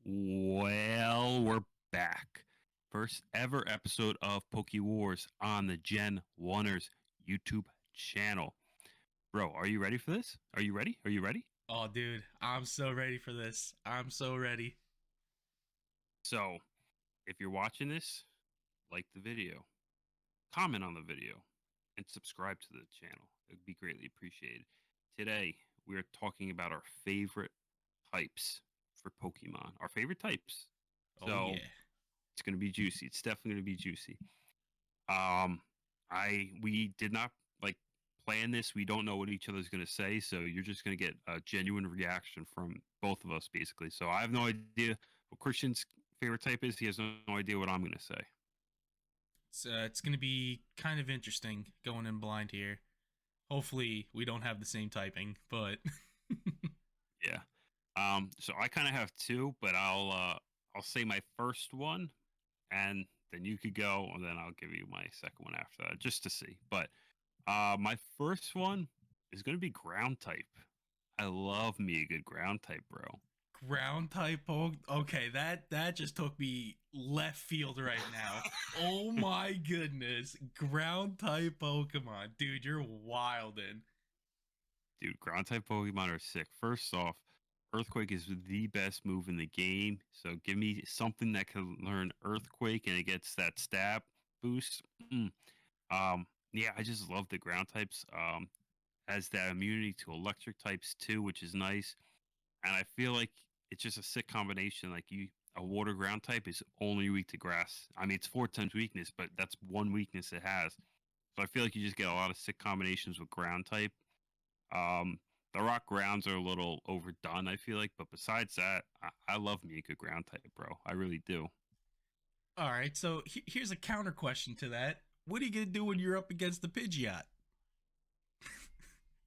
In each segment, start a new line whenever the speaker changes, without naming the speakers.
Well, we're back. First ever episode of PokéWars on the Gen-Oners YouTube channel. Bro, are you ready for this? Are you ready? Are you ready?
Oh, dude, I'm so ready for this. I'm so ready.
So, if you're watching this, like the video, comment on the video, and subscribe to the channel. It would be greatly appreciated. Today, we're talking about our favorite types for Pokemon. Our favorite types.
Oh,
So,
yeah.
it's going to be juicy. It's definitely going to be juicy. Um, we did not like plan this. We don't know what each other's going to say, so you're just going to get a genuine reaction from both of us, basically. So I have no idea what Christian's favorite type is. He has no idea what I'm going to say.
It's going to be kind of interesting going in blind here. Hopefully, we don't have the same typing, but
Yeah. So I kind of have two, but I'll say my first one, and then you could go, and then I'll give you my second one after that, just to see. But my first one is going to be ground type. I love me a good ground type, bro.
ground type Okay, that just took me left field right now. Oh my goodness. Ground type Pokemon. Dude, you're wildin'.
Dude, ground type Pokemon are sick. First off, Earthquake is the best move in the game. So give me something that can learn Earthquake and it gets that stab boost. Yeah, I just love the ground types. Has that immunity to electric types too, which is nice. And I feel like it's just a sick combination. Like a water ground type is only weak to grass. I mean, it's four times weakness, but that's one weakness it has. So I feel like you just get a lot of sick combinations with ground type. Um, the rock grounds are a little overdone, I feel like, but besides that, I love me a good ground type, bro. I really do.
All right, so here's a counter question to that. What are you going to do when you're up against the Pidgeot?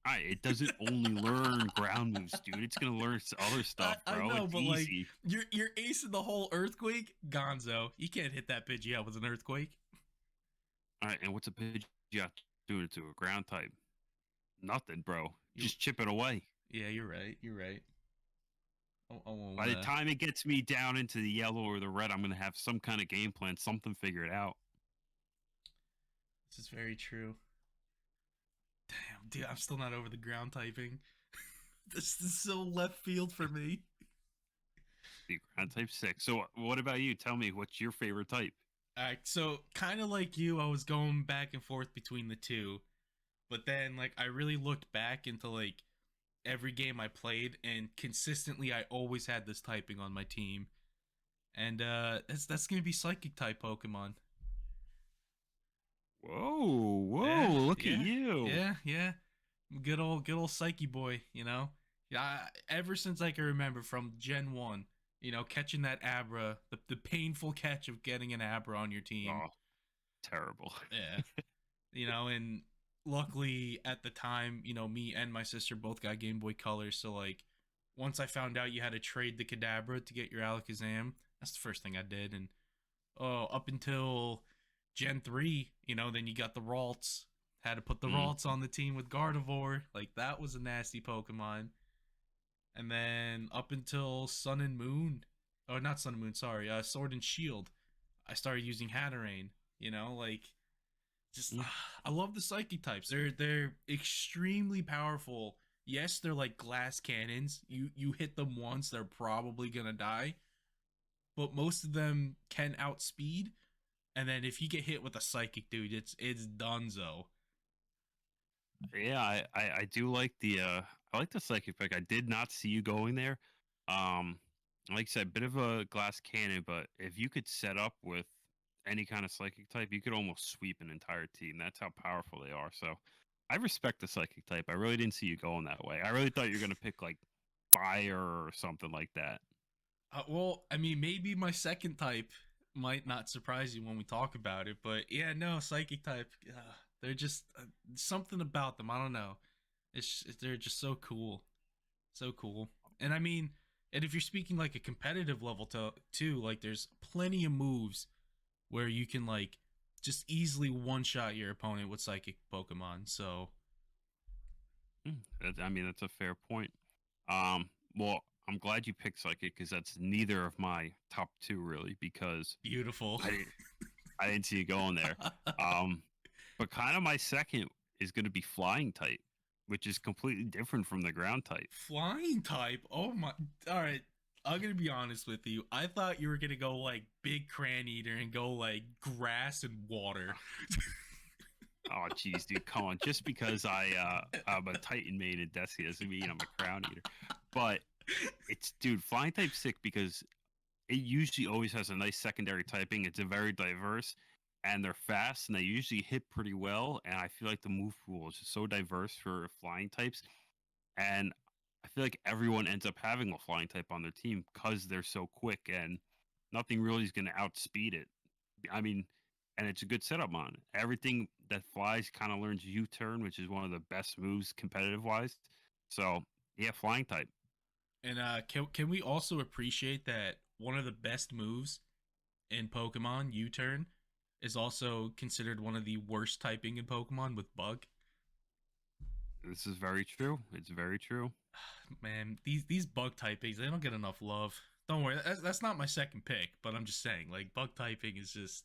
It doesn't only learn ground moves, dude. It's gonna learn other
I,
stuff,
I
bro.
know,
It's
but like
easy.
you're acing the whole earthquake, Gonzo. You can't hit that Pidgeot with an earthquake.
All right, and what's a Pidgeot doing to a ground type? Nothing, bro.
You,
Just chip it away.
yeah, you're right. You're right. I
By
won't.
the time it gets me down into the yellow or the red, I'm gonna have some kind of game plan, something figured out.
This is very true. Damn, dude, I'm still not over the ground typing. This is so left field for me.
The ground type six. So, what about you? Tell me, what's your favorite type?
All right, so kind of like you, I was going back and forth between the two, but then like I really looked back into like every game I played, and consistently I always had this typing on my team. And that's gonna be psychic type Pokemon.
Whoa, whoa!
Yeah,
Look at
yeah,
you.
yeah. Good old Psyche boy. Yeah. Ever since I can remember, from Gen 1, catching that Abra, the painful catch of getting an Abra on your team.
Oh, terrible.
Yeah, and luckily at the time, me and my sister both got Game Boy Color, so like once I found out you had to trade the Kadabra to get your Alakazam, that's the first thing I did. And up until Gen 3, then you got the Ralts. Had to put the
Mm.
Ralts on the team with Gardevoir. Like, that was a nasty Pokemon. And then up until Sun and Moon, oh, not Sun and Moon, sorry, Sword and Shield, I started using Hatterene. Like, just
Mm.
I love the Psychic types. They're extremely powerful. Yes, they're like glass cannons. You hit them once, they're probably gonna die. But most of them can outspeed, and then if you get hit with a psychic, dude, it's donezo.
Yeah, I do like I like the psychic pick. I did not see you going there. Um, like I said, bit of a glass cannon, but if you could set up with any kind of psychic type, you could almost sweep an entire team. That's how powerful they are. So I respect the psychic type. I really didn't see you going that way. I really thought you were gonna pick like fire or something like that.
Well, I mean, maybe my second type might not surprise you when we talk about it, but yeah, no, psychic type. They're just something about them. I don't know. They're just so cool, so cool. And I mean, and if you're speaking like a competitive level too, like there's plenty of moves where you can like just easily one shot your opponent with psychic Pokemon. So
I mean, that's a fair point. Well, I'm glad you picked Psychic because that's neither of my top two really because
Beautiful.
I didn't I didn't see it going there. Um, but kind of my second is going to be Flying type, which is completely different from the Ground type.
Flying type. Oh my. All right. I'm gonna be honest with you. I thought you were gonna go like big cran eater and go like grass and water.
Oh, geez, dude, come on! Just because I'm a Titan main in Destiny doesn't mean I'm a Crown Eater. But it's dude, Flying type's sick because it usually always has a nice secondary typing. It's a very diverse, and they're fast, and they usually hit pretty well. And I feel like the move pool is just so diverse for flying types, and I feel like everyone ends up having a flying type on their team because they're so quick, and nothing really is going to outspeed it. I mean, and it's a good setup on it. Everything that flies kind of learns U-turn, which is one of the best moves competitive wise. So yeah, flying type.
And can we also appreciate that one of the best moves in Pokemon, U-turn, is also considered one of the worst typing in Pokemon with Bug.
This is very true. It's very true.
Man, these Bug typings, they don't get enough love. Don't worry, that's not my second pick, but I'm just saying, like Bug typing is just,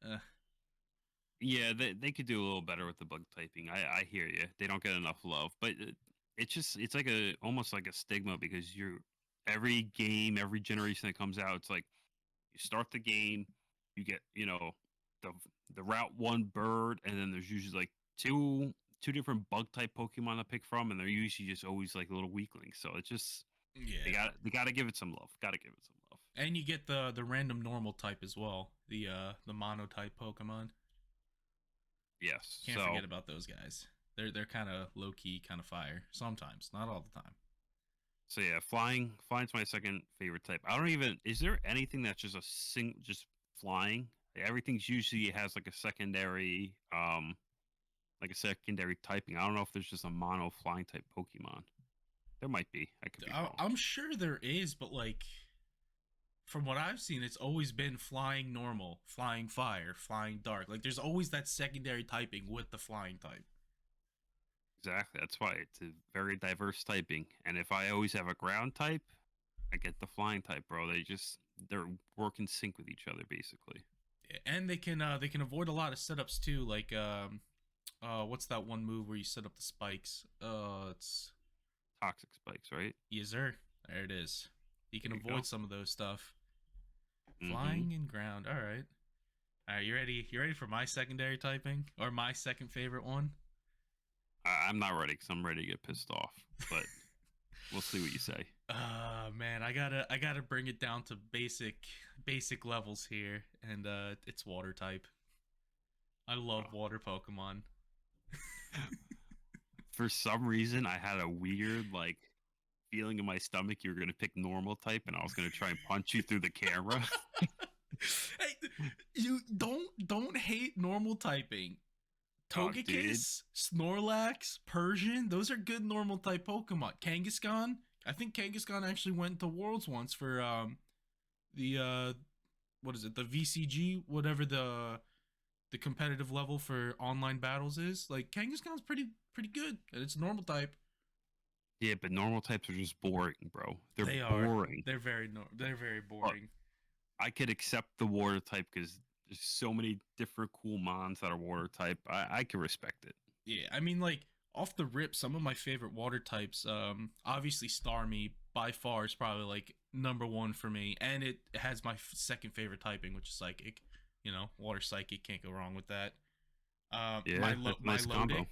uh,
Yeah, they could do a little better with the bug typing. I hear you. They don't get enough love, but it's just it's like a almost like a stigma because you're every game, every generation that comes out, it's like you start the game, you get the the Route One bird, and then there's usually like two different bug type Pokemon to pick from, and they're usually just always like little weaklings. So it's just
yeah.
they got to give it some love. Got to give it some love.
And you get the random normal type as well, the mono type Pokemon.
Yes.
Can't
So
forget about those guys. They're kind of low key, kind of fire sometimes, not all the time.
So yeah, flying's my second favorite type. I don't even is there anything that's just just flying? Everything's usually has like a secondary typing. I don't know if there's just a mono flying type Pokemon. There might be. I could be wrong.
I'm sure there is, but like from what I've seen, it's always been flying normal, flying fire, flying dark. Like there's always that secondary typing with the flying type.
Exactly. That's why it's a very diverse typing. And if I always have a ground type, I get the flying type, bro. They're work in sync with each other basically.
And they can avoid a lot of setups too. Like what's that one move where you set up the spikes? It's
Toxic spikes, right?
yes, sir. There it is. You can
There you
avoid
go.
some of those stuff.
Mm-hmm.
Flying and ground. All right. All right, you ready? You ready for my secondary typing or my second favorite one?
I'm not ready because I'm ready to get pissed off. But we'll see what you say.
Man, I gotta bring it down to basic levels here, and it's water type. I love
Oh.
water Pokemon.
For some reason, I had a weird like feeling in my stomach. You were gonna pick normal type, and I was gonna try and punch you through the camera.
Hey, you don't hate normal typing.
Oh, dude.
Togekiss, Snorlax, Persian, those are good normal type Pokemon. Kangaskhan, I think Kangaskhan actually went to Worlds once for the what is it? The VCG, whatever the competitive level for online battles is. Like Kangaskhan's pretty good, and it's normal type.
Yeah, but normal types are just boring, bro. They're
They are.
boring.
They're very
Look,
boring.
I could accept the water type because there's so many different cool mons that are water type. I can respect it.
Yeah, I mean like off the rip, some of my favorite water types, obviously Starmie by far is probably like number one for me, and it has my second favorite typing, which is Psychic. You know, Water Psychic can't go wrong with that.
Yeah, that's a
My
nice combo.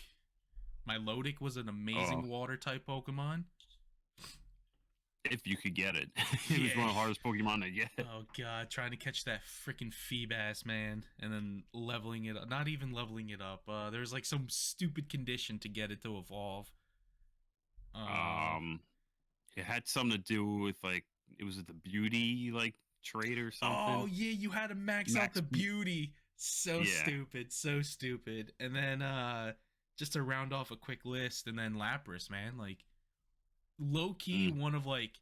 Lodic was an
Oh,
amazing water type Pokemon.
if you could get it, it was
Yeah.
one of the hardest Pokemon to get.
Oh god, trying to catch that freaking Feebas, man, and then leveling it up. Not even leveling it up. There's like some stupid condition to get it to evolve. Uh,
Um, it had something to do with like it was the beauty like trait or
oh
something.
yeah, you had to max out
Max,
the beauty. So
yeah.
stupid, so stupid. And then just to round off a quick list, and then Lapras, man, like low key
Mm.
one of like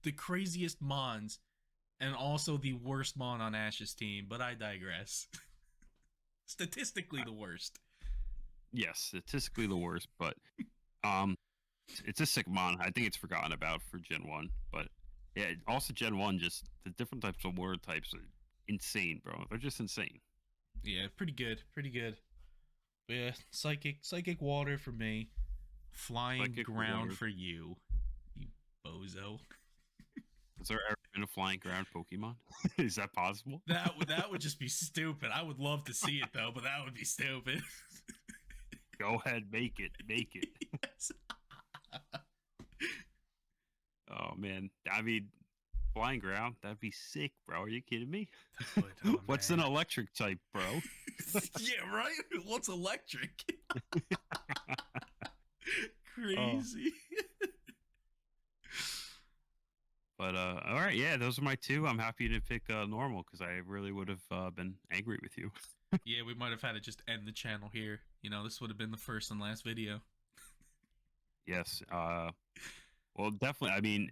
the craziest mons and also the worst mon on Ash's team, but I digress. Statistically the worst.
Yes, statistically the worst, but um, It's a sick mon. I think it's forgotten about for Gen 1. But yeah, also Gen 1, just the different types of water types are insane, bro. They're just insane.
Yeah, pretty good, pretty good. But yeah, psychic water for me, flying
Psychic
ground
water.
for you, you bozo.
Has there ever been a flying ground Pokemon? Is that possible?
That would just be stupid. I would love to see it though, but that would be stupid.
Go ahead, make it. Make it.
Yes.
Oh, man. I mean, flying ground, that'd be sick, bro. Are you kidding me?
That would, oh
What's an
man.
electric type, bro?
Yeah, right? What's electric?
Oh.
Crazy.
But all right, yeah, those are my two. I'm happy to pick normal because I really would have been angry with you.
Yeah, we might have had to just end the channel here. This would have been the first and last video.
Yes. Well, definitely. I mean,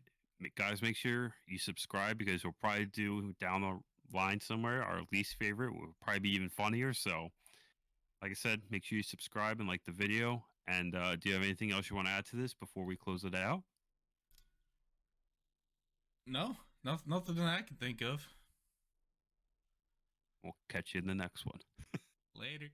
guys, make sure you subscribe because we'll probably do down the line somewhere our least favorite will probably be even funnier. So, like I said, make sure you subscribe and like the video. And do you have anything else you want to add to this before we close it out?
No, nothing that I can think of.
We'll catch you in the next one.
Later.